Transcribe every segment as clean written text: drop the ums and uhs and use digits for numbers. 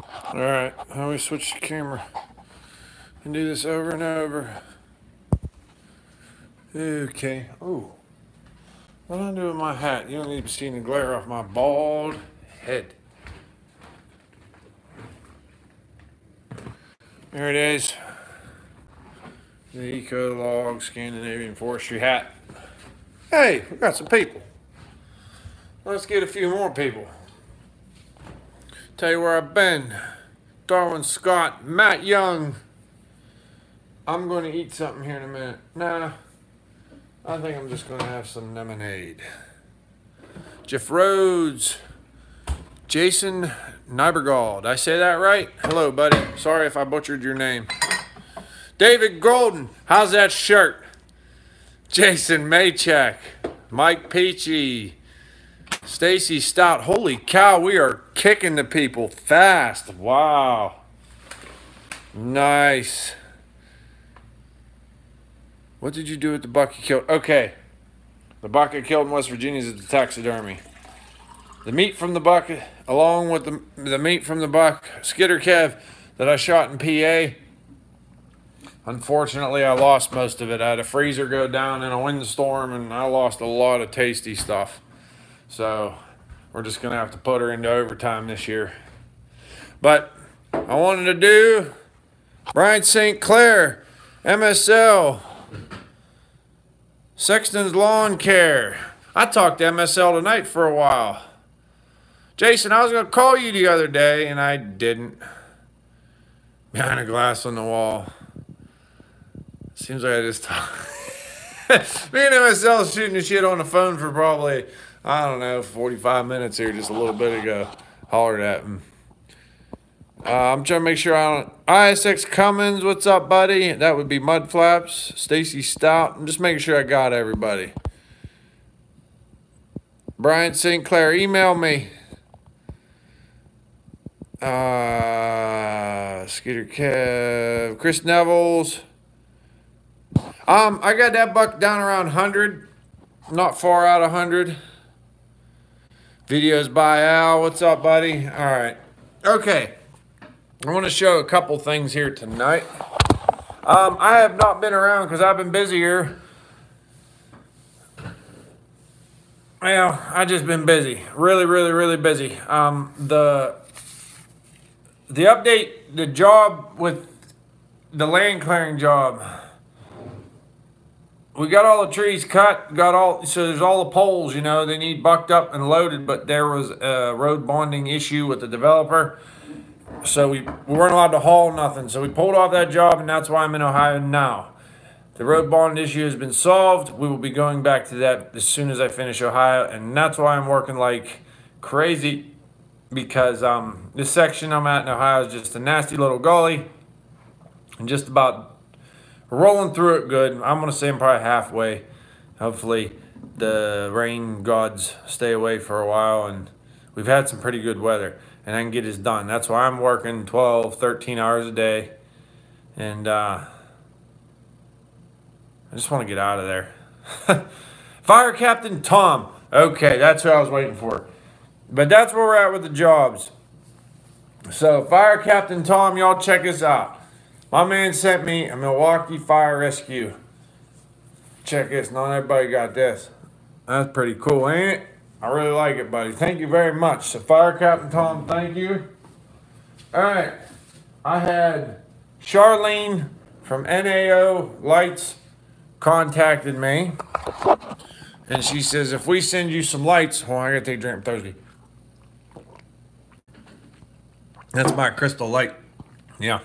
Alright, how do we switch the camera and do this over and over? Okay. Oh, what do I do with my hat? You don't need to be seeing the glare off my bald head. There it is. The Eco Log Scandinavian Forestry hat. Hey, we got some people. Let's get a few more people. Tell you where I've been. Darwin Scott, Matt Young. I'm going to eat something here in a minute. Nah, I think I'm just going to have some lemonade. Jeff Rhodes. Jason Nybergall. Did I say that right? Hello, buddy. Sorry if I butchered your name. David Golden. How's that shirt? Jason Maychek. Mike Peachy. Stacy Stout. Holy cow, we are kicking the people fast. Wow. Nice. What did you do with the buck you killed? Okay. The buck I killed in West Virginia is at the taxidermy. The meat from the buck, along with the meat from the buck, Skitter Kev, that I shot in PA. Unfortunately, I lost most of it. I had a freezer go down in a windstorm, and I lost a lot of tasty stuff. So we're just going to have to put her into overtime this year. But I wanted to do Brian St. Clair, MSL, Sexton's Lawn Care. I talked to MSL tonight for a while. Jason, I was going to call you the other day, and I didn't. Behind a glass on the wall. Seems like I just talked. Me and MSL shooting the shit on the phone for probably, I don't know, 45 minutes here just a little bit ago. Hollered at him. I'm trying to make sure I don't. ISX Cummins, what's up, buddy? That would be Mudflaps. Stacy Stout. I'm just making sure I got everybody. Brian St. Clair, email me. Skeeter Kev, Chris Nevels. I got that buck down around 100, not far out of 100. Videos by Al. What's up, buddy? All right. Okay. I want to show a couple things here tonight. I have not been around because I've been busier. Well, I just been busy. Really, really, really busy. The update, the job with the land clearing job. We got all the trees cut, so there's all the poles, you know, they need bucked up and loaded, but there was a road bonding issue with the developer. So we weren't allowed to haul nothing. So we pulled off that job, and that's why I'm in Ohio now. The road bond issue has been solved. We will be going back to that as soon as I finish Ohio, and that's why I'm working like crazy, because this section I'm at in Ohio is just a nasty little gully, and just about rolling through it good. I'm going to say I'm probably halfway. Hopefully the rain gods stay away for a while, and we've had some pretty good weather, and I can get this done. That's why I'm working 12, 13 hours a day, and I just want to get out of there. Fire Captain Tom. Okay, that's what I was waiting for. But that's where we're at with the jobs. So, Fire Captain Tom, y'all check this out. My man sent me a Milwaukee Fire Rescue. Check this. Not everybody got this. That's pretty cool, ain't it? I really like it, buddy. Thank you very much. So, Fire Captain Tom, thank you. All right. I had Charlene from NAO Lights contacted me. And she says, if we send you some lights... Hold on, I got to take a drink Thursday. That's my crystal light. Yeah.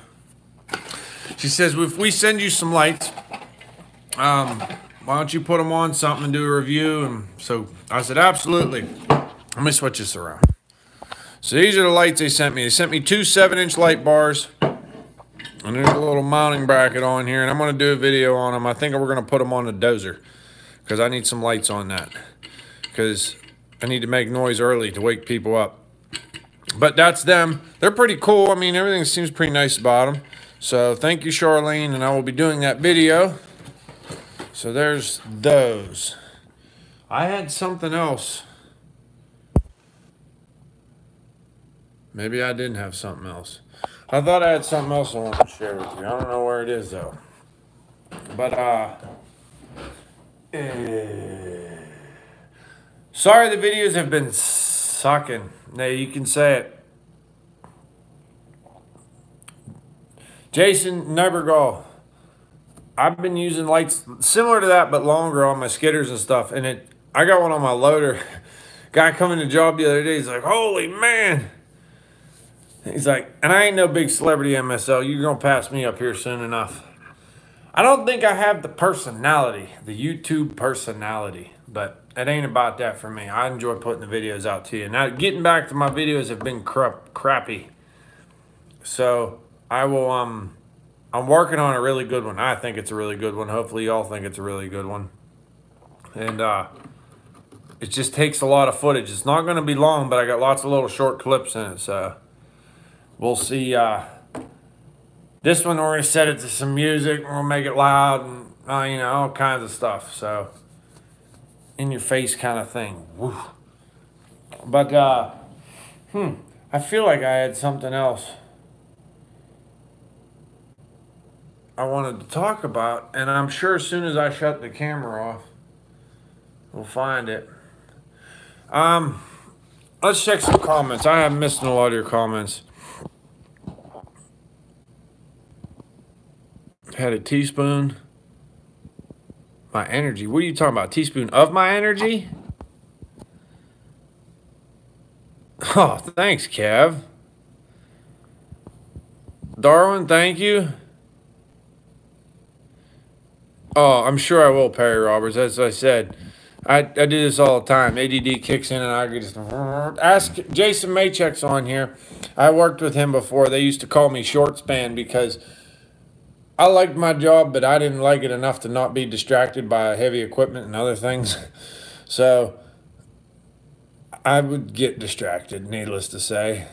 She says, if we send you some lights, why don't you put them on something and do a review? And so I said, absolutely. Let me switch this around. So these are the lights they sent me. They sent me two 7-inch light bars. And there's a little mounting bracket on here. And I'm going to do a video on them. I think we're going to put them on the dozer, because I need some lights on that. Because I need to make noise early to wake people up. But that's them. They're pretty cool. I mean, everything seems pretty nice about them. So thank you, Charlene, and I will be doing that video. So there's those. I had something else. Maybe I didn't have something else. I thought I had something else I wanted to share with you. I don't know where it is though. But sorry the videos have been sucking. Now you can say it. Jason Nebergall. I've been using lights similar to that but longer on my skidders and stuff. And I got one on my loader. Guy coming to the job the other day, he's like, holy man. He's like, and I ain't no big celebrity MSL. You're going to pass me up here soon enough. I don't think I have the personality, the YouTube personality, but it ain't about that for me. I enjoy putting the videos out to you. Now, getting back to my videos have been crappy. So, I will, I'm working on a really good one. I think it's a really good one. Hopefully, y'all think it's a really good one. And, it just takes a lot of footage. It's not going to be long, but I got lots of little short clips in it, so we'll see. This one, we're going to set it to some music. We're going to make it loud and, you know, all kinds of stuff. So, in your face kind of thing. Woo. But, I feel like I had something else I wanted to talk about. And I'm sure as soon as I shut the camera off, we'll find it. Let's check some comments. I have missed a lot of your comments. Had a teaspoon. My energy. What are you talking about? Teaspoon of my energy? Oh, thanks, Kev. Darwin, thank you. Oh, I'm sure I will, Perry Roberts. As I said, I do this all the time. ADD kicks in and I just... Ask Jason Maycheck's on here. I worked with him before. They used to call me short span because I liked my job, but I didn't like it enough to not be distracted by heavy equipment and other things. So I would get distracted, needless to say.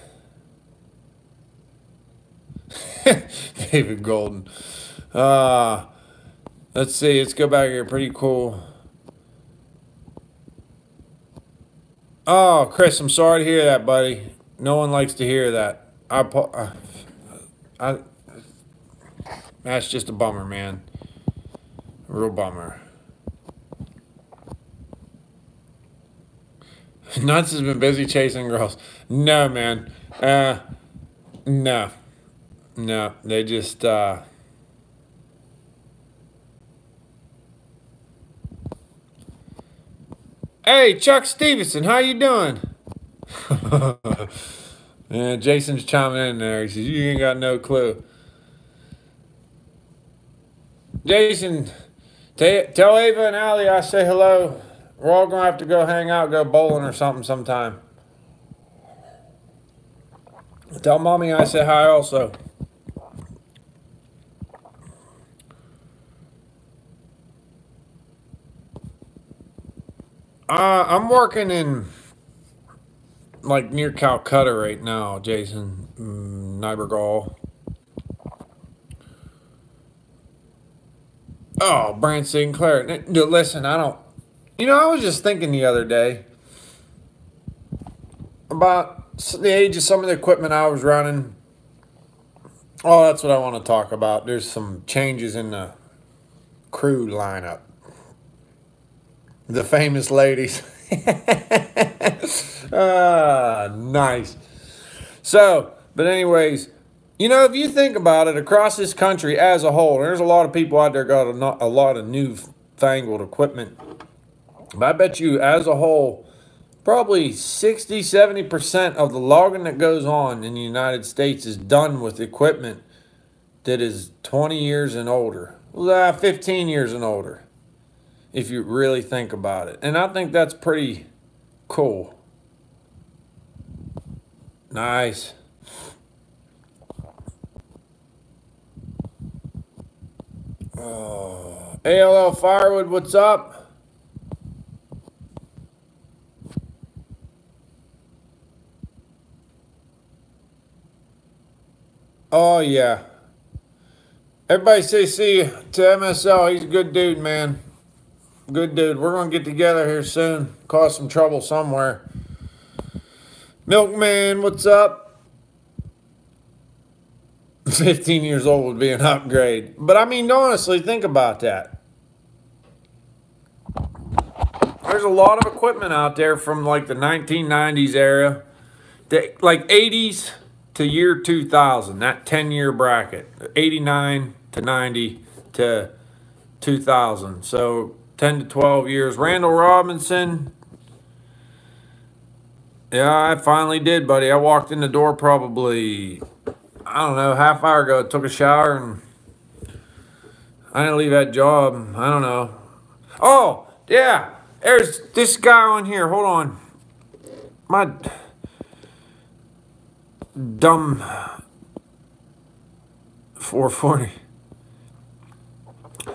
David Golden. Let's see. Let's go back here. Pretty cool. Oh, Chris, I'm sorry to hear that, buddy. No one likes to hear that. That's just a bummer, man. A real bummer. Nuts has been busy chasing girls. No, man. No. No, they just, Hey, Chuck Stevenson, how you doing? Yeah, Jason's chiming in there. He says, you ain't got no clue. Jason, tell Ava and Allie I say hello. We're all going to have to go hang out, go bowling or something sometime. Tell Mommy I say hi also. I'm working in, like, near Calcutta right now, Jason Nybergall. Oh, Brant Sinclair. Listen, I don't... You know, I was just thinking the other day about the age of some of the equipment I was running. Oh, that's what I want to talk about. There's some changes in the crew lineup. The famous ladies. Nice. So, but anyways, you know, if you think about it, across this country as a whole, there's a lot of people out there got a lot of newfangled equipment. But I bet you, as a whole, probably 60-70% of the logging that goes on in the United States is done with equipment that is 20 years and older. 15 years and older, if you really think about it. And I think that's pretty cool. Nice. ALL Firewood, what's up? Oh, yeah. Everybody say see you to MSL. He's a good dude, man. Good dude. We're going to get together here soon. Cause some trouble somewhere. Milkman, what's up? 15 years old would be an upgrade. But I mean, honestly, think about that. There's a lot of equipment out there from like the 1990s era, like 80s to year 2000, that 10-year bracket, 89 to 90 to 2000. So 10 to 12 years. Randall Robinson. Yeah, I finally did, buddy. I walked in the door probably, I don't know, half hour ago. Took a shower and I didn't leave that job. I don't know. Oh, yeah. There's this guy on here. Hold on. My dumb 440.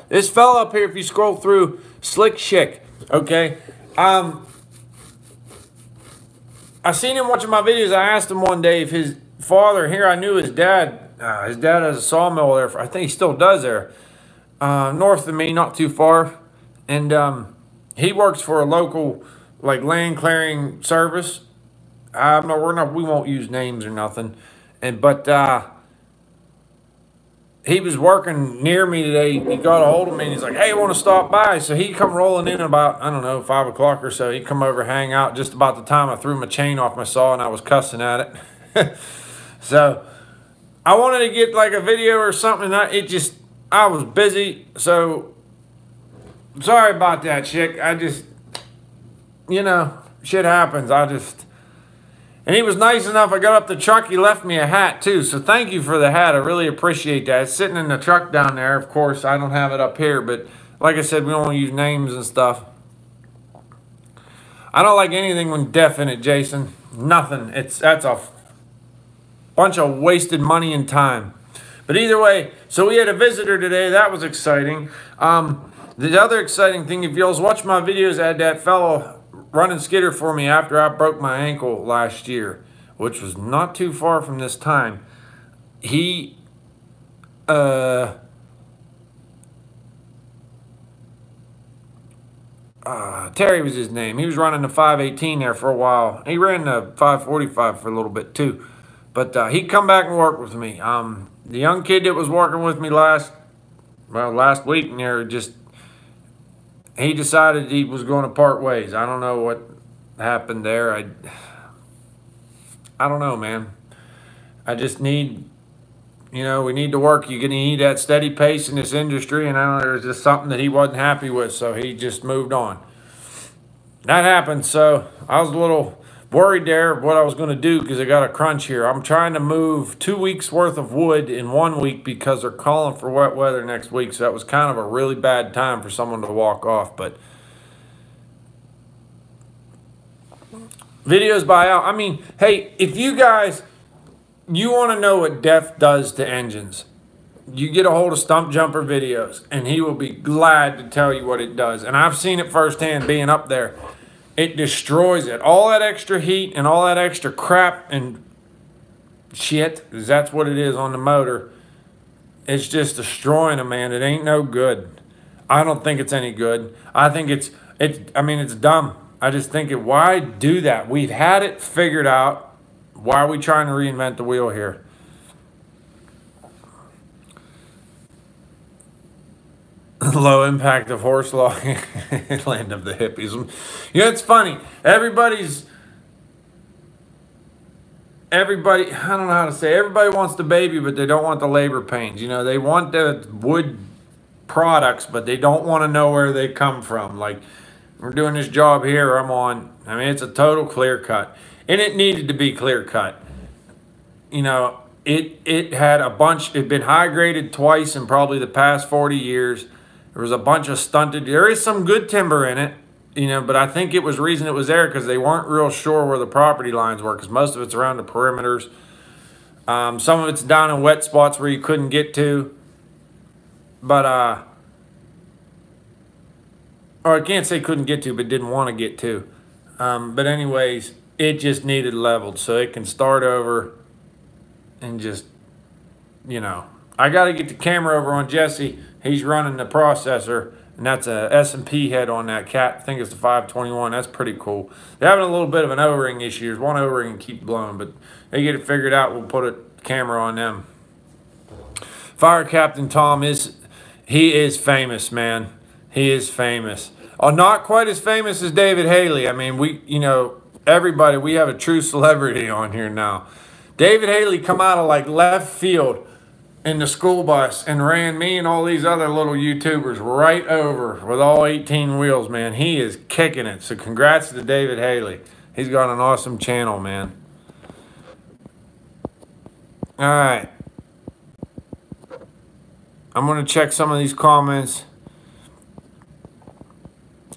This fella up here, if you scroll through, Slick Chick. Okay. I seen him watching my videos. I asked him one day if his father, here I knew his dad. His dad has a sawmill there. I think he still does there. North of me, not too far. And he works for a local like land clearing service. We won't use names or nothing. But he was working near me today. He got a hold of me and he's like, "Hey, I want to stop by." So he come rolling in about, I don't know, 5 o'clock or so. He come over, hang out just about the time I threw my chain off my saw and I was cussing at it. So I wanted to get like a video or something. I was busy. So sorry about that, chick. I just, shit happens. And he was nice enough. I got up the truck. He left me a hat, too. So thank you for the hat. I really appreciate that. It's sitting in the truck down there. Of course, I don't have it up here. But like I said, we don't use names and stuff. I don't like anything with death in it, Jason. Nothing. That's a bunch of wasted money and time. But either way, so we had a visitor today. That was exciting. The other exciting thing, if y'all's watched my videos, I had that fellow running skidder for me after I broke my ankle last year, which was not too far from this time. He, Terry was his name. He was running the 518 there for a while. He ran the 545 for a little bit too. But he come back and work with me. The young kid that was working with me last week, and he decided he was going to part ways. I don't know what happened there. I don't know, man. I just need, we need to work. You're going to need that steady pace in this industry, and I don't know, there's just something that he wasn't happy with, so he just moved on. That happened, so I was a little worried there of what I was going to do because I got a crunch here. I'm trying to move 2 weeks worth of wood in 1 week because they're calling for wet weather next week. So that was kind of a really bad time for someone to walk off. But videos by Al. I mean, hey, if you guys, you want to know what death does to engines, you get a hold of Stump Jumper Videos and he will be glad to tell you what it does. And I've seen it firsthand being up there. It destroys it. All that extra heat and all that extra crap and shit, because that's what it is on the motor. It's just destroying them, man. It ain't no good. I don't think it's any good. I think it's dumb. I just think why do that? We've had it figured out. Why are we trying to reinvent the wheel here? Low impact of horse logging. Land of the hippies. It's funny. Everybody, I don't know how to say, everybody wants the baby, but they don't want the labor pains. They want the wood products, but they don't want to know where they come from. Like, we're doing this job here it's a total clear cut. And it needed to be clear cut. It had a bunch, it'd been high graded twice in probably the past 40 years. There was a bunch of stunted. There is some good timber in it, but I think it was reason it was there because they weren't real sure where the property lines were because most of it's around the perimeters. Some of it's down in wet spots where you couldn't get to. But, or I can't say couldn't get to, but didn't want to get to. But anyways, it just needed leveled so it can start over and just, I got to get the camera over on Jesse. He's running the processor, and that's a S&P head on that cat. I think it's the 521. That's pretty cool. They're having a little bit of an O-ring issue. There's one O-ring and keep blowing, but they get it figured out. We'll put a camera on them. Fire Captain Tom he is famous, man. He is famous. Oh, not quite as famous as David Haley. I mean, everybody, we have a true celebrity on here now. David Haley come out of like left field in the school bus and ran me and all these other little YouTubers right over with all 18 wheels, man. He is kicking it. So congrats to David Haley. He's got an awesome channel, man. All right. I'm going to check some of these comments.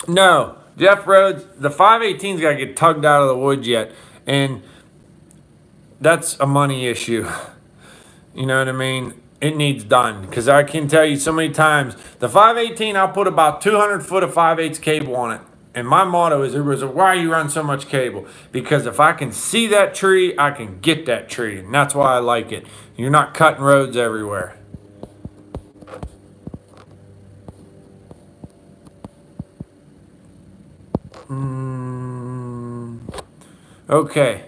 No, Jeff Rhodes, the 518's got to get tugged out of the woods yet. And that's a money issue. You know what I mean? It needs done. Because I can tell you so many times, the 518, I'll put about 200 foot of 5/8 cable on it. And my motto is, why you run so much cable? Because if I can see that tree, I can get that tree. And that's why I like it. You're not cutting roads everywhere. Okay.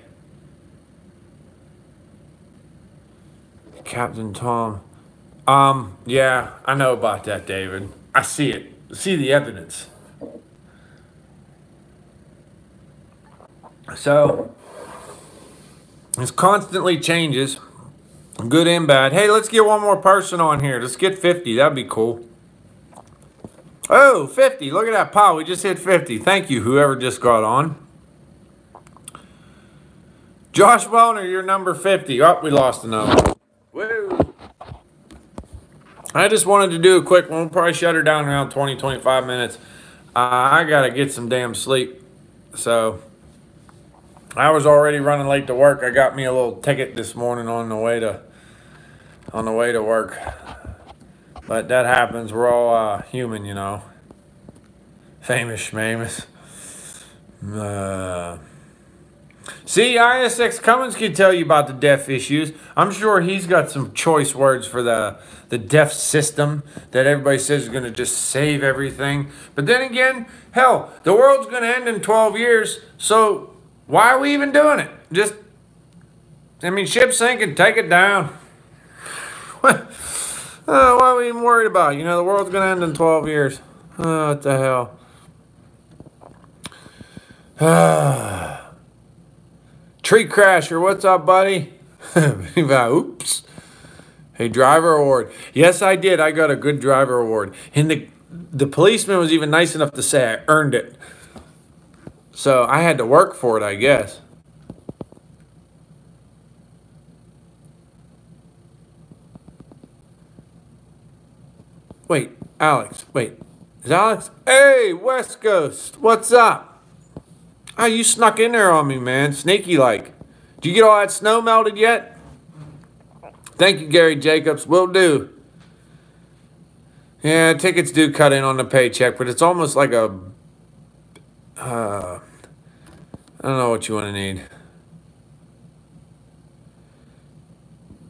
Captain Tom. Yeah, I know about that, David. I see it. See the evidence. So, it constantly changes, good and bad. Hey, let's get one more person on here. Let's get 50. That'd be cool. Oh, 50. Look at that pile. We just hit 50. Thank you, whoever just got on. Josh Wellner, you're number 50. Oh, we lost another. Woo. I just wanted to do a quick one. We'll probably shut her down around 20, 25 minutes. I got to get some damn sleep. So, I was already running late to work. I got me a little ticket this morning on the way to work. But that happens. We're all human, you know. Famous schmamous. See, ISX Cummins can tell you about the deaf issues. I'm sure he's got some choice words for the deaf system that everybody says is going to just save everything. But then again, hell, the world's going to end in 12 years, so why are we even doing it? Ship sinking, take it down. What are we even worried about? You know, the world's going to end in 12 years. What the hell? Tree Crasher, what's up, buddy? Oops. Hey, driver award. Yes, I did. I got a good driver award. And the policeman was even nice enough to say I earned it. So I had to work for it, I guess. Wait, Alex. Wait, is Alex? Hey, West Coast. What's up? Oh, you snuck in there on me, man. Sneaky like. Did you get all that snow melted yet? Thank you, Gary Jacobs. Will do. Yeah, tickets do cut in on the paycheck, but it's almost like a... I don't know what you want to need.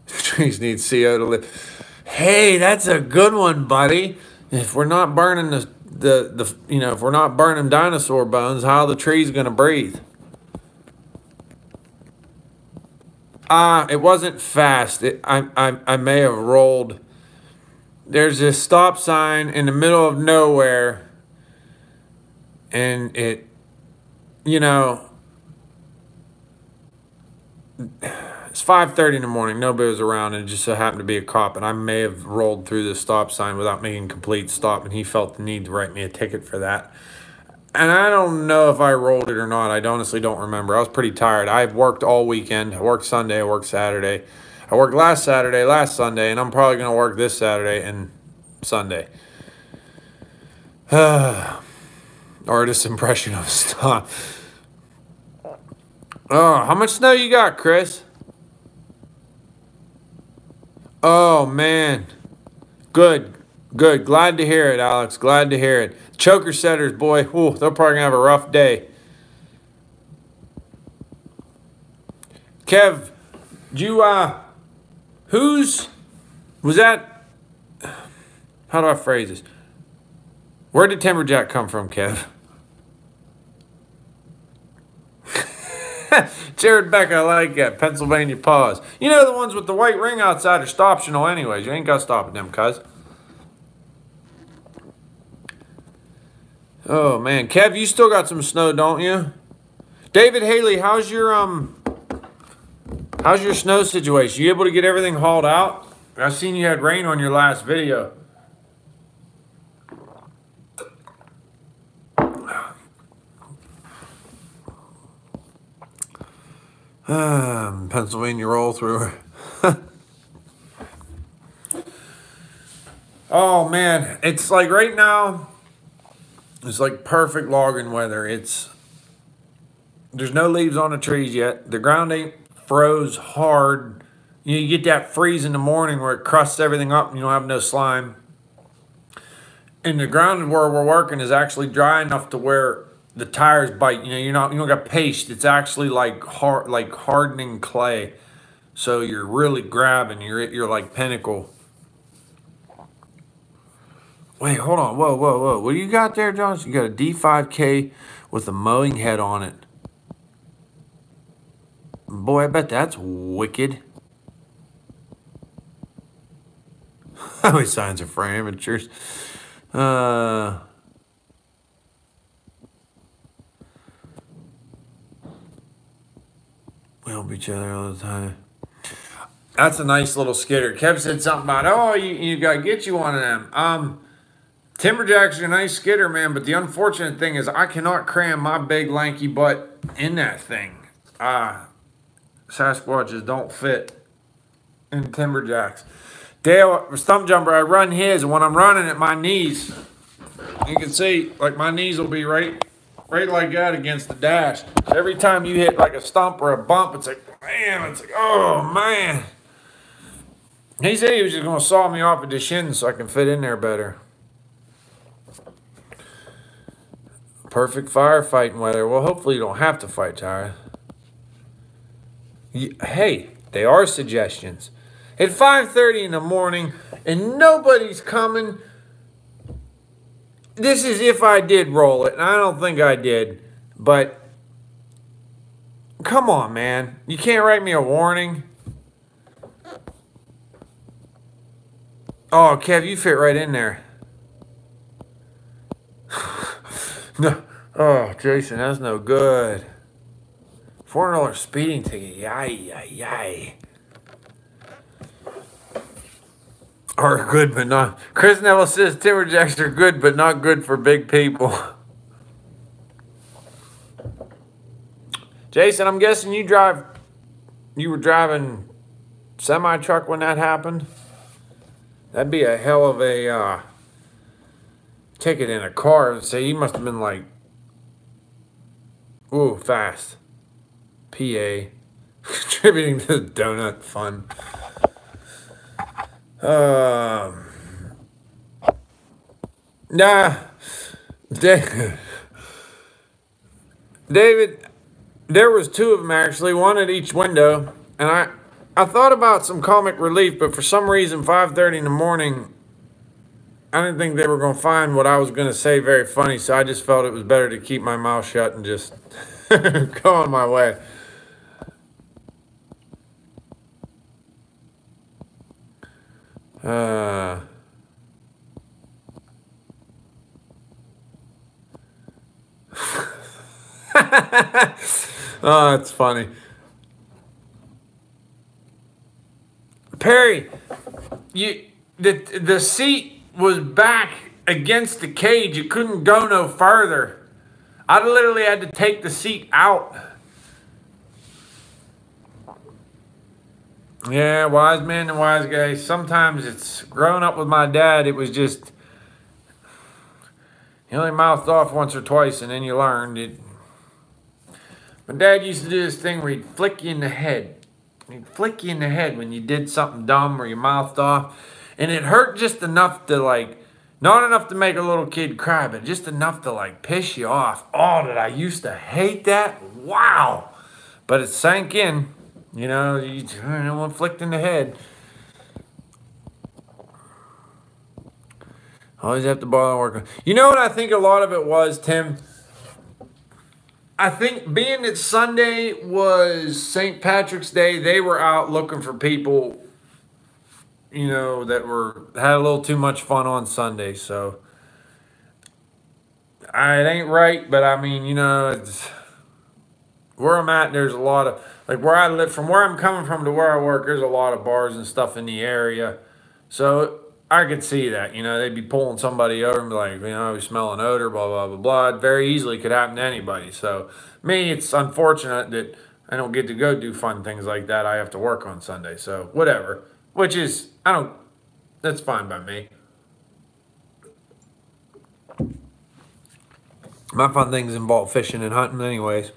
Trees need CO to live. Hey, that's a good one, buddy. If we're not burning if we're not burning dinosaur bones, how are the trees going to breathe? It wasn't fast. I may have rolled. There's this stop sign in the middle of nowhere, and it, it's 5:30 in the morning. Nobody was around, and it just so happened to be a cop. And I may have rolled through the stop sign without making a complete stop, and he felt the need to write me a ticket for that. And I don't know if I rolled it or not. I honestly don't remember. I was pretty tired. I've worked all weekend. I worked Sunday. I worked Saturday. I worked last Saturday, last Sunday, and I'm probably going to work this Saturday and Sunday. Artist's impression of stop. Oh, how much snow you got, Chris? Oh, man. Good. Good. Glad to hear it, Alex. Glad to hear it. Choker setters, boy. Ooh, they're probably going to have a rough day. Kev, was that, how do I phrase this? Where did Timberjack come from, Kev? Jared Beck, I like that. Pennsylvania pause. You know the ones with the white ring outside are stoptional anyways. You ain't got to stop at them, cuz. Oh, man. Kev, you still got some snow, don't you? David Haley, how's your snow situation? You able to get everything hauled out? I seen you had rain on your last video. Pennsylvania roll through. Oh man, it's like right now, it's like perfect logging weather. There's no leaves on the trees yet. The ground ain't froze hard. You get that freeze in the morning where it crusts everything up and you don't have no slime. And the ground where we're working is actually dry enough to where the tires bite. You don't got paste. It's actually like hardening clay. So you're really grabbing. You're like pinnacle. Wait, hold on. Whoa. What do you got there, Josh? You got a D5K with a mowing head on it. Boy, I bet that's wicked. How many signs are for amateurs? We help each other all the time. That's a nice little skidder. Kev said something about, oh, you got to get you one of them. Timberjacks are a nice skidder, man, but the unfortunate thing is I cannot cram my big lanky butt in that thing. Sasquatches don't fit in Timberjacks. Dale, Stump Jumper, I run his, and when I'm running at my knees, you can see, like, my knees will be right like that against the dash. So every time you hit like a stump or a bump, it's like, man, it's like, oh, man. He said he was just going to saw me off at the shins so I can fit in there better. Perfect firefighting weather. Well, hopefully you don't have to fight, Tara. Hey, they are suggestions. At 5:30 in the morning and nobody's coming. This is if I did roll it, and I don't think I did, but come on, man. You can't write me a warning. Oh, Kev, you fit right in there. No. Oh, Jason, that's no good. $400 speeding ticket. Yay. Are good, but not. Chris Neville says Timberjacks are good, but not good for big people. Jason, I'm guessing you were driving semi-truck when that happened? That'd be a hell of a ticket in a car. So you must have been like, ooh, fast. PA. Contributing to the donut fund. Nah. David, there was two of them actually, one at each window. And I thought about some comic relief, but for some reason, 5:30 in the morning, I didn't think they were going to find what I was going to say very funny, so I just felt it was better to keep my mouth shut and just go on my way. Oh, that's funny. Perry, the seat was back against the cage. It couldn't go no further. I literally had to take the seat out. Yeah, wise men and wise guys. Sometimes it's growing up with my dad. It was just, you only mouthed off once or twice and then you learned it. My dad used to do this thing where he'd flick you in the head. He'd flick you in the head when you did something dumb or you mouthed off. And it hurt just enough to like, not enough to make a little kid cry, but just enough to like piss you off. Oh, did I used to hate that? Wow. But it sank in. You know, one flicked in the head. Always have to borrow and work on. You know what I think a lot of it was, Tim? I think being that Sunday was St. Patrick's Day, they were out looking for people, you know, that had a little too much fun on Sunday. So it ain't right, but I mean, you know, it's where I'm at. There's a lot of like where I live, from where I'm coming from to where I work. There's a lot of bars and stuff in the area, so I could see that. You know, they'd be pulling somebody over and be like, you know, we smell an odor, blah blah blah blah. It very easily could happen to anybody. So me, it's unfortunate that I don't get to go do fun things like that. I have to work on Sunday, so whatever. Which is, I don't. That's fine by me. My fun things involve fishing and hunting, anyways.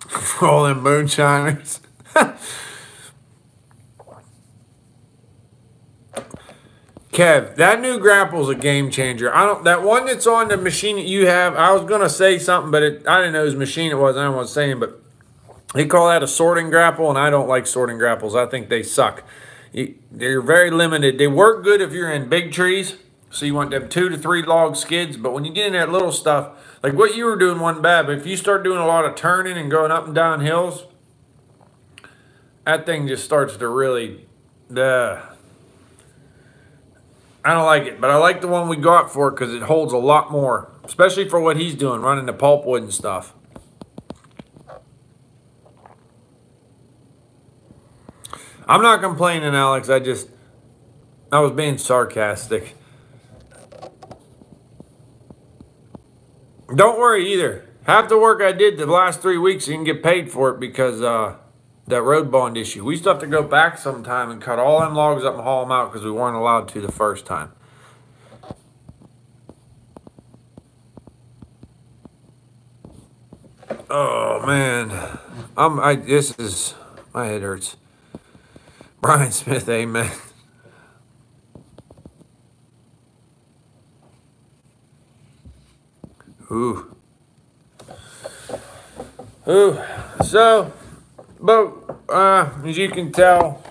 For all them moonshiners. Kev, that new grapple's a game changer. That one that's on the machine that you have, I was gonna say something, but I didn't know whose machine it was. I don't want to say it, but they call that a sorting grapple, and I don't like sorting grapples. I think they suck. They're very limited. They work good if you're in big trees, so you want them 2 to 3 log skids, but when you get in that little stuff, like what you were doing wasn't bad, but if you start doing a lot of turning and going up and down hills, that thing just starts to really, I don't like it, but I like the one we got for it because it holds a lot more, especially for what he's doing, running the pulpwood and stuff. I'm not complaining, Alex. I was being sarcastic. Don't worry either. Half the work I did the last 3 weeks, you can get paid for it because that road bond issue. We still have to go back sometime and cut all them logs up and haul them out because we weren't allowed to the first time. Oh man, my head hurts. Brian Smith, amen. Ooh. So, but as you can tell,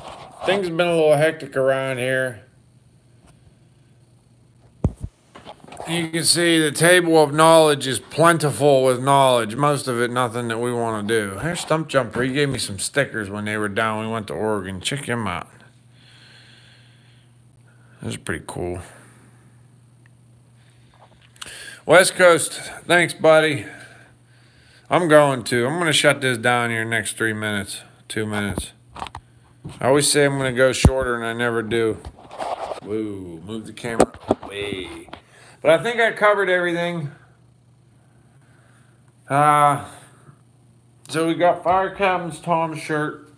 things have been a little hectic around here. You can see the table of knowledge is plentiful with knowledge. Most of it, nothing that we want to do. Here's Stump Jumper. He gave me some stickers when they were down. We went to Oregon. Check him out. This is pretty cool. West Coast, thanks, buddy. I'm going to shut this down here in the next 3 minutes, 2 minutes. I always say I'm going to go shorter, and I never do. Woo, move the camera away. But I think I covered everything. So we got Fire Captain's Tom's shirt.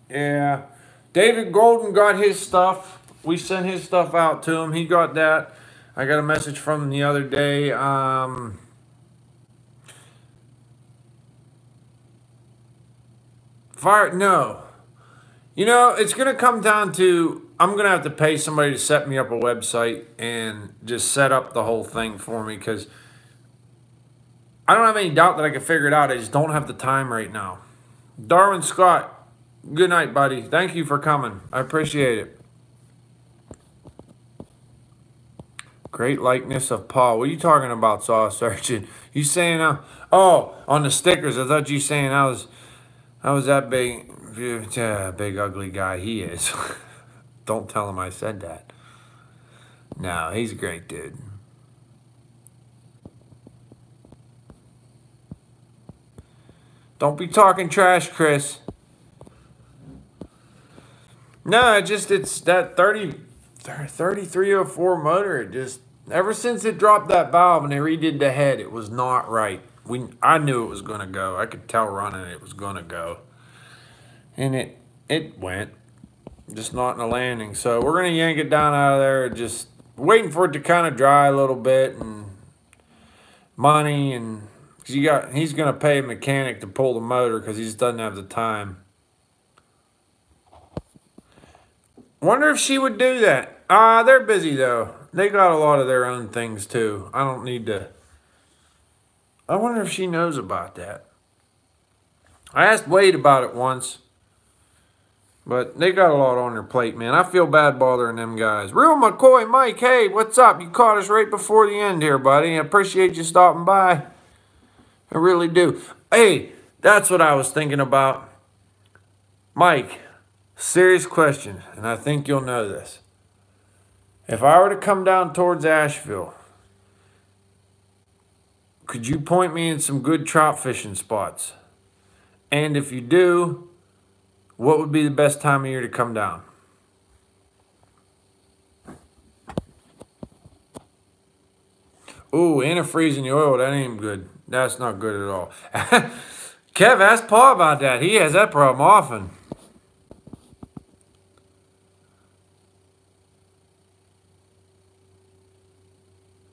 Yeah. David Golden got his stuff. We sent his stuff out to him. He got that. I got a message from him the other day. No. You know, it's going to come down to, I'm going to have to pay somebody to set me up a website and just set up the whole thing for me because I don't have any doubt that I can figure it out. I just don't have the time right now. Darwin Scott, good night, buddy. Thank you for coming. I appreciate it. Great likeness of Paul. What are you talking about, Saw Surgeon? You saying, oh, on the stickers. I thought you saying I was that big, big ugly guy he is. Don't tell him I said that. No, he's a great dude. Don't be talking trash, Chris. No, it's that 3304 motor. It just, ever since it dropped that valve and they redid the head, it was not right. I knew it was going to go. I could tell running it was going to go. And it went. Just not in the landing. So we're going to yank it down out of there. Just waiting for it to kind of dry a little bit. And money. And he's going to pay a mechanic to pull the motor because he just doesn't have the time. Wonder if she would do that. They're busy, though. They got a lot of their own things, too. I don't need to. I wonder if she knows about that. I asked Wade about it once. But they got a lot on their plate, man. I feel bad bothering them guys. Real McCoy Mike, hey, what's up? You caught us right before the end here, buddy. I appreciate you stopping by. I really do. Hey, that's what I was thinking about. Mike, serious question, and I think you'll know this. If I were to come down towards Asheville, could you point me in some good trout fishing spots? And if you do, what would be the best time of year to come down? Ooh, antifreeze in the oil, that ain't good. That's not good at all. Kev, ask Paul about that. He has that problem often.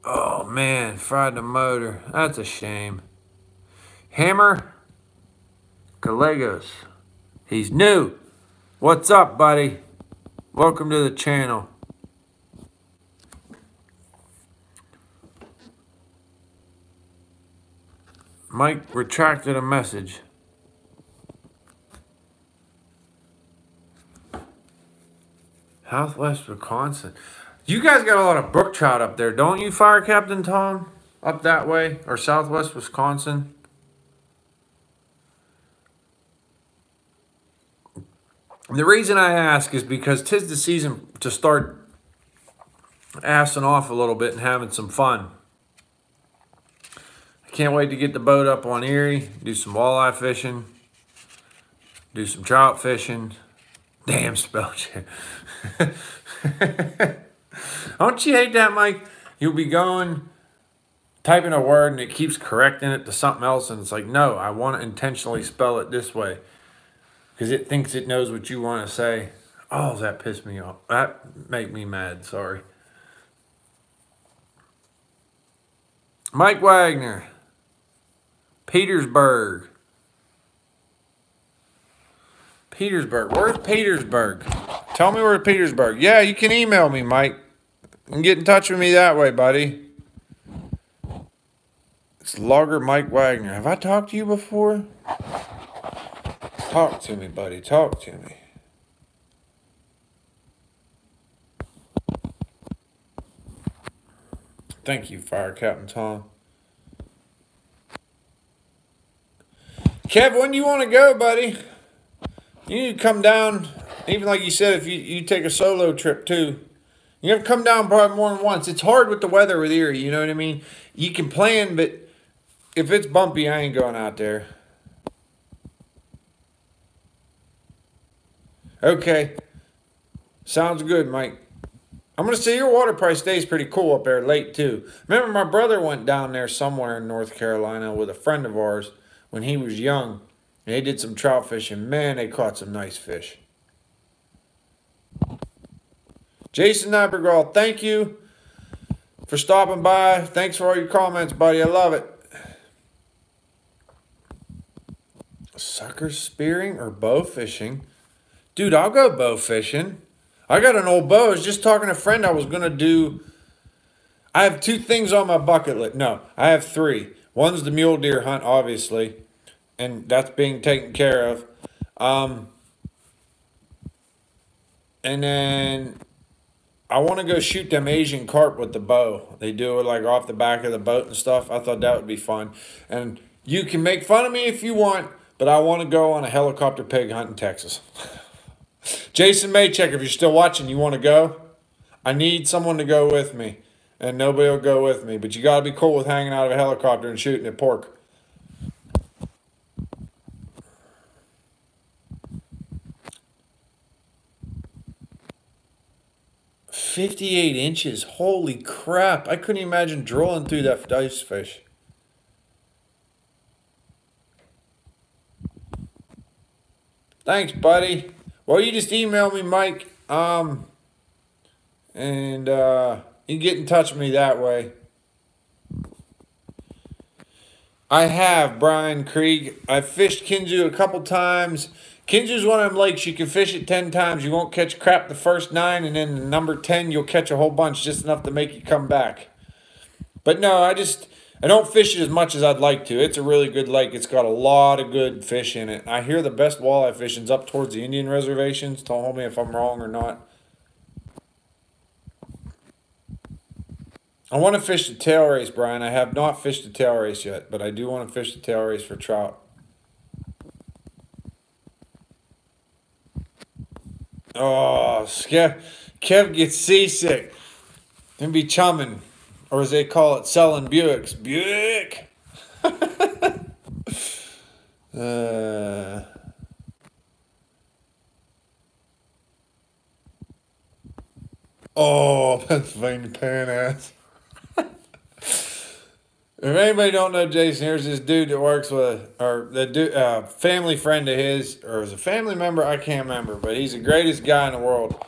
Oh, man, fried the motor. That's a shame. Hammer Gallegos. He's new. What's up, buddy? Welcome to the channel. Mike retracted a message. Southwest Wisconsin. You guys got a lot of brook trout up there, don't you, Fire Captain Tom? Up that way, or Southwest Wisconsin? The reason I ask is because 'tis the season to start assing off a little bit and having some fun. I can't wait to get the boat up on Erie, do some walleye fishing, do some trout fishing. Damn spell check. Don't you hate that, Mike? You'll be going, typing a word, and it keeps correcting it to something else, and it's like, no, I want to intentionally spell it this way because it thinks it knows what you want to say. Oh, that pissed me off. That made me mad, sorry. Mike Wagner. Petersburg. Petersburg. Where's Petersburg? Tell me where Petersburg. Yeah, you can email me, Mike. And get in touch with me that way, buddy. It's Logger Mike Wagner. Have I talked to you before? Talk to me, buddy. Talk to me. Thank you, Fire Captain Tom. Kev, when do you want to go, buddy? You need to come down, even like you said, if you take a solo trip too. You have to come down probably more than once. It's hard with the weather with Erie, you know what I mean? You can plan, but if it's bumpy, I ain't going out there. Okay. Sounds good, Mike. I'm going to say your water price stays pretty cool up there late too. Remember my brother went down there somewhere in North Carolina with a friend of ours when he was young. And they did some trout fishing. Man, they caught some nice fish. Jason Nibergall, thank you for stopping by. Thanks for all your comments, buddy. I love it. Sucker spearing or bow fishing? Dude, I'll go bow fishing. I got an old bow. I was just talking to a friend I was going to do. I have 2 things on my bucket list. No, I have 3. One's the mule deer hunt, obviously. And that's being taken care of. And then I want to go shoot them Asian carp with the bow. They do it like off the back of the boat and stuff. I thought that would be fun. And you can make fun of me if you want, but I want to go on a helicopter pig hunt in Texas. Jason Maycheck, if you're still watching, you want to go? I need someone to go with me. And nobody will go with me. But you got to be cool with hanging out of a helicopter and shooting at pork. $58 inches. Holy crap. I couldn't imagine drilling through that ice fish. Thanks, buddy. Well, you just email me, Mike. And you can get in touch with me that way. I have, Brian Krieg. I've fished Kinzu a couple times. Kinzu's one of them lakes you can fish it 10 times. You won't catch crap the first 9, and then the number 10 you'll catch a whole bunch, just enough to make you come back. But no, I don't fish it as much as I'd like to. It's a really good lake. It's got a lot of good fish in it. I hear the best walleye fishing's up towards the Indian reservations. Tell me if I'm wrong or not. I want to fish the tail race, Brian. I have not fished the tail race yet, but I do want to fish the tail race for trout. Oh, Kev gets seasick. He'll be chumming, or as they call it, selling Buicks. Buick. Oh, Pennsylvania pan ass. If anybody don't know Jason, here's this dude that works with, or the dude, family friend of his, or is a family member, I can't remember, but he's the greatest guy in the world.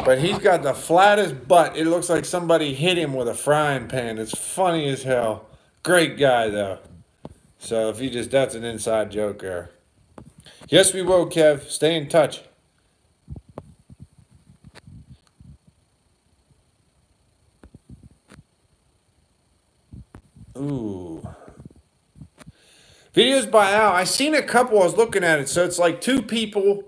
But he's got the flattest butt. It looks like somebody hit him with a frying pan. It's funny as hell. Great guy, though. So if you just, that's an inside joke there. Yes, we will, Kev. Stay in touch. Ooh. Videos by Al. I seen a couple. I was looking at it. So it's like 2 people.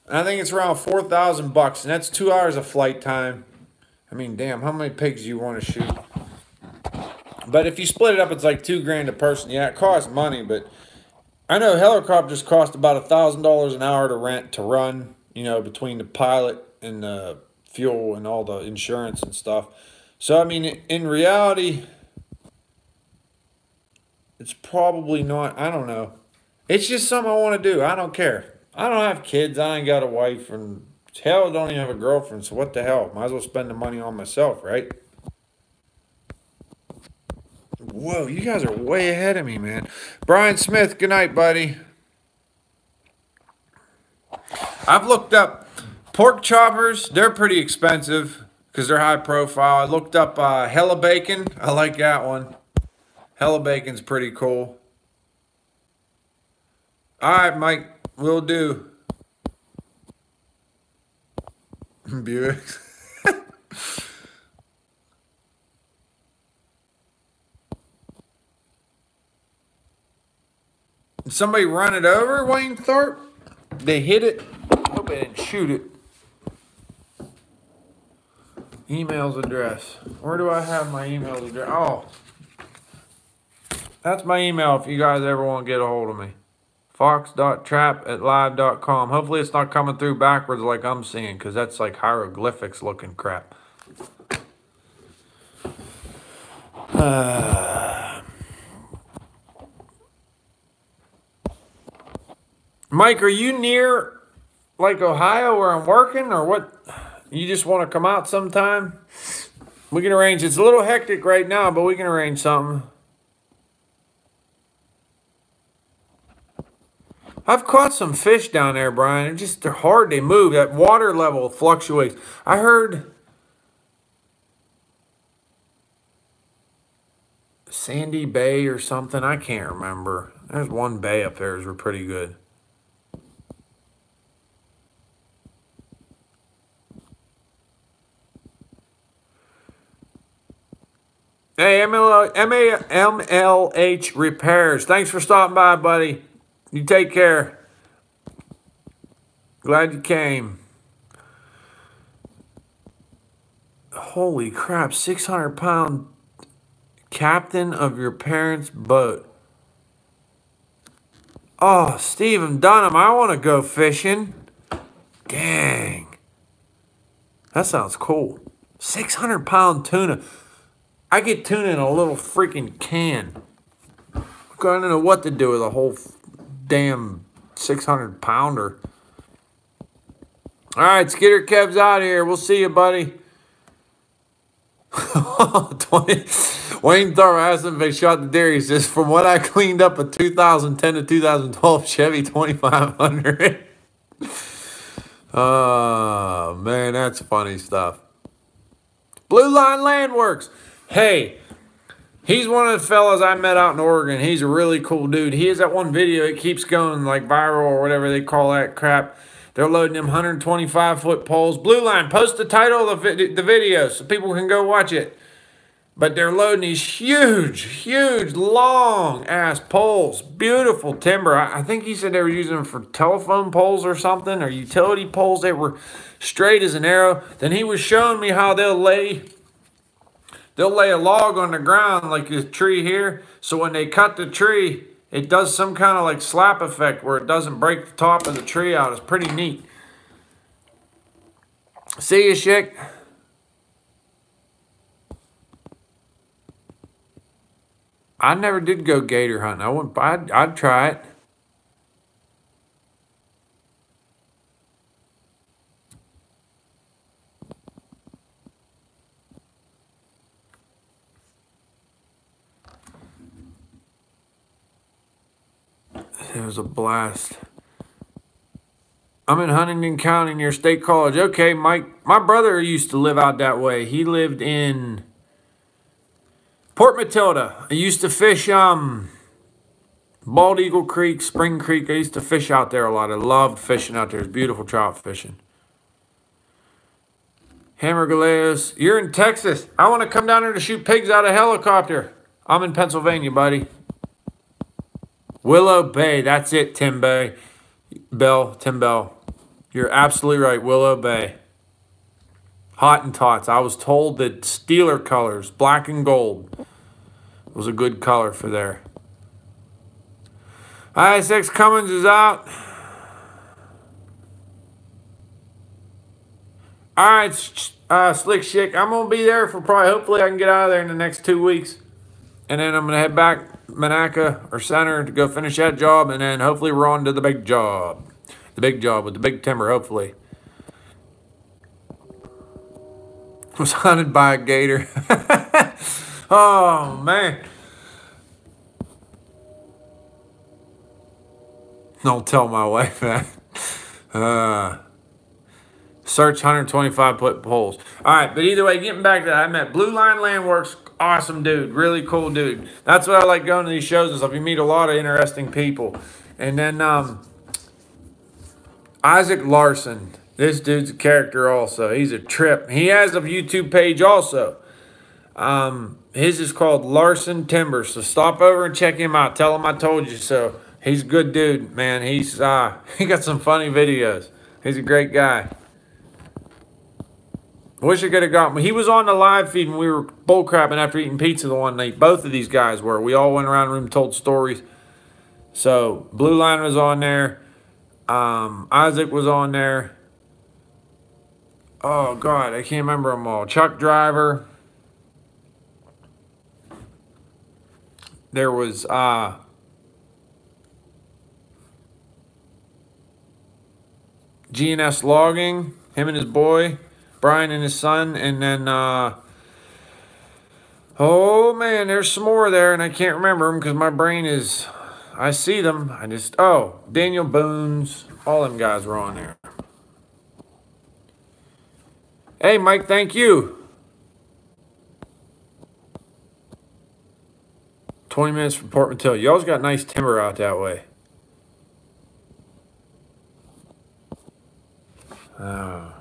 And I think it's around $4,000. And that's 2 hours of flight time. I mean, damn, how many pigs do you want to shoot? But if you split it up, it's like $2,000 a person. Yeah, it costs money, but I know helicopters cost about $1,000 an hour to run, you know, between the pilot and the fuel and all the insurance and stuff. So, I mean, in reality, it's probably not, I don't know. It's just something I want to do. I don't care. I don't have kids. I ain't got a wife, and hell, I don't even have a girlfriend, so what the hell? Might as well spend the money on myself, right? Whoa, you guys are way ahead of me, man. Brian Smith, good night, buddy. I've looked up pork choppers. They're pretty expensive because they're high profile. I looked up Hella Bacon. I like that one. Hella Bacon's pretty cool. All right, Mike. Will do. Buick. Somebody run it over, Wayne Thorpe? They hit it. Hope they didn't shoot it. Emails address. Where do I have my email address? Oh. That's my email if you guys ever want to get a hold of me. fox.trap@live.com. Hopefully it's not coming through backwards like I'm seeing, because that's like hieroglyphics looking crap. Mike, are you near like Ohio where I'm working, or what? You just want to come out sometime? We can arrange. It's a little hectic right now, but we can arrange something. I've caught some fish down there, Brian. They're hard. They move. That water level fluctuates. I heard Sandy Bay or something. I can't remember. There's one bay up there that's pretty good. Hey, MLH Repairs. Thanks for stopping by, buddy. You take care. Glad you came. Holy crap, 600-pound captain of your parents' boat. Oh, Stephen Dunham, I want to go fishing. Dang. That sounds cool. 600-pound tuna. I get tuna in a little freaking can. I don't know what to do with a whole damn 600-pounder. All right, Skitter Kev's out of here. We'll see you, buddy. 20, Wayne Thorpe asked him if they shot the deer. He says, from what I cleaned up a 2010 to 2012 Chevy 2500. Oh, man, that's funny stuff. Blue Line Landworks. Hey, he's one of the fellas I met out in Oregon. He's a really cool dude. He has that one video. It keeps going like viral or whatever they call that crap. They're loading them 125-foot poles. Blue Line, post the title of the video so people can go watch it. But they're loading these huge, long-ass poles. Beautiful timber. I think he said they were using them for telephone poles or something, or utility poles. They were straight as an arrow. Then he was showing me how they'll lay they'll lay a log on the ground like this tree here. So when they cut the tree, it does some kind of like slap effect where it doesn't break the top of the tree out. It's pretty neat. See you, Chick. I never did go gator hunting. I'd try it. It was a blast. I'm in Huntington County near State College. Okay, Mike. My brother used to live out that way. He lived in Port Matilda. I used to fish Bald Eagle Creek, Spring Creek. I used to fish out there a lot. I loved fishing out there. It's beautiful trout fishing. Hammer Galeos. You're in Texas. I want to come down there to shoot pigs out of a helicopter. I'm in Pennsylvania, buddy. Willow Bay. That's it, Tim Bay. Tim Bell. You're absolutely right. Willow Bay. Hottentots. I was told that Steeler colors, black and gold, was a good color for there. ISX Cummins is out. All right, Slick Chick. I'm going to be there for probably, hopefully I can get out of there in the next 2 weeks. And then I'm going to head back Monaca or Center to go finish that job. And then hopefully we're on to the big job. The big job with the big timber, hopefully. Was hunted by a gator. Oh, man. Don't tell my wife that. Search 125-foot poles. All right, but either way, getting back to that, I met Blue Line Landworks. Awesome dude. Really cool dude. That's what I like going to these shows and stuff. You meet a lot of interesting people. And then Isaac Larson. This dude's a character also. He's a trip. He has a YouTube page also. His is called Larson Timber. So stop over and check him out. Tell him I told you so. He's a good dude, man. He's he got some funny videos. He's a great guy. Wish I could have got him. He was on the live feed when we were bullcrapping after eating pizza the one night. Both of these guys were. We all went around the room and told stories. So Blue Line was on there. Isaac was on there. Oh, God, I can't remember them all. Chuck Driver. There was G&S Logging, him and his boy, Brian and his son, and then, oh, man, there's some more there, and I can't remember them because my brain is, I see them, Daniel Boone's, all them guys were on there. Hey, Mike, thank you. 20 minutes from Port Matilda. Y'all's got nice timber out that way. I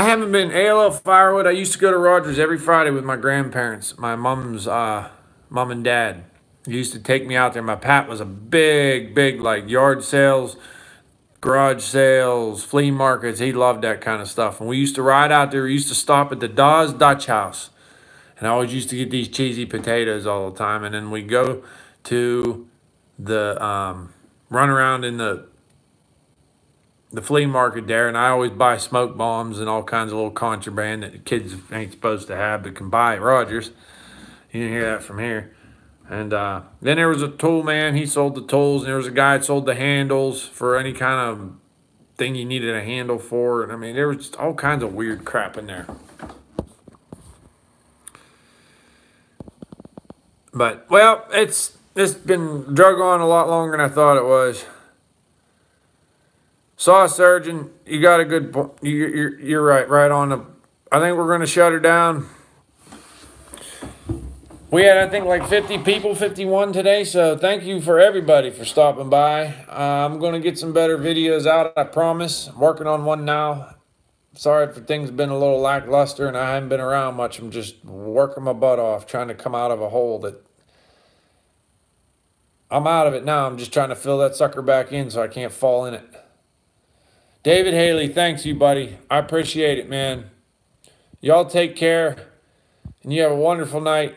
haven't been ALL Firewood. I used to go to Rogers every Friday with my grandparents, my mom's mom and dad. He used to take me out there. My Pat was a big, like yard sales, garage sales, flea markets. He loved that kind of stuff. And we used to ride out there. We used to stop at the Dawes Dutch House. And I always used to get these cheesy potatoes all the time. And then we'd go to the run around in the flea market there, and I always buy smoke bombs and all kinds of little contraband that the kids ain't supposed to have but can buy at Rogers. You didn't hear that from here. And then there was a tool man. He sold the tools, and there was a guy that sold the handles for any kind of thing you needed a handle for. And I mean, there was just all kinds of weird crap in there. But, well, it's been drug on a lot longer than I thought it was. Saw a surgeon. You got a good point. You're right on the. I think we're going to shut her down. We had, I think, like 50 people, 51 today. So thank you for everybody for stopping by. I'm going to get some better videos out, I promise. I'm working on one now. Sorry for things been a little lackluster and I haven't been around much. I'm just working my butt off, trying to come out of a hole that. I'm out of it now. I'm just trying to fill that sucker back in so I can't fall in it. David Haley, thanks you, buddy. I appreciate it, man. Y'all take care, and you have a wonderful night.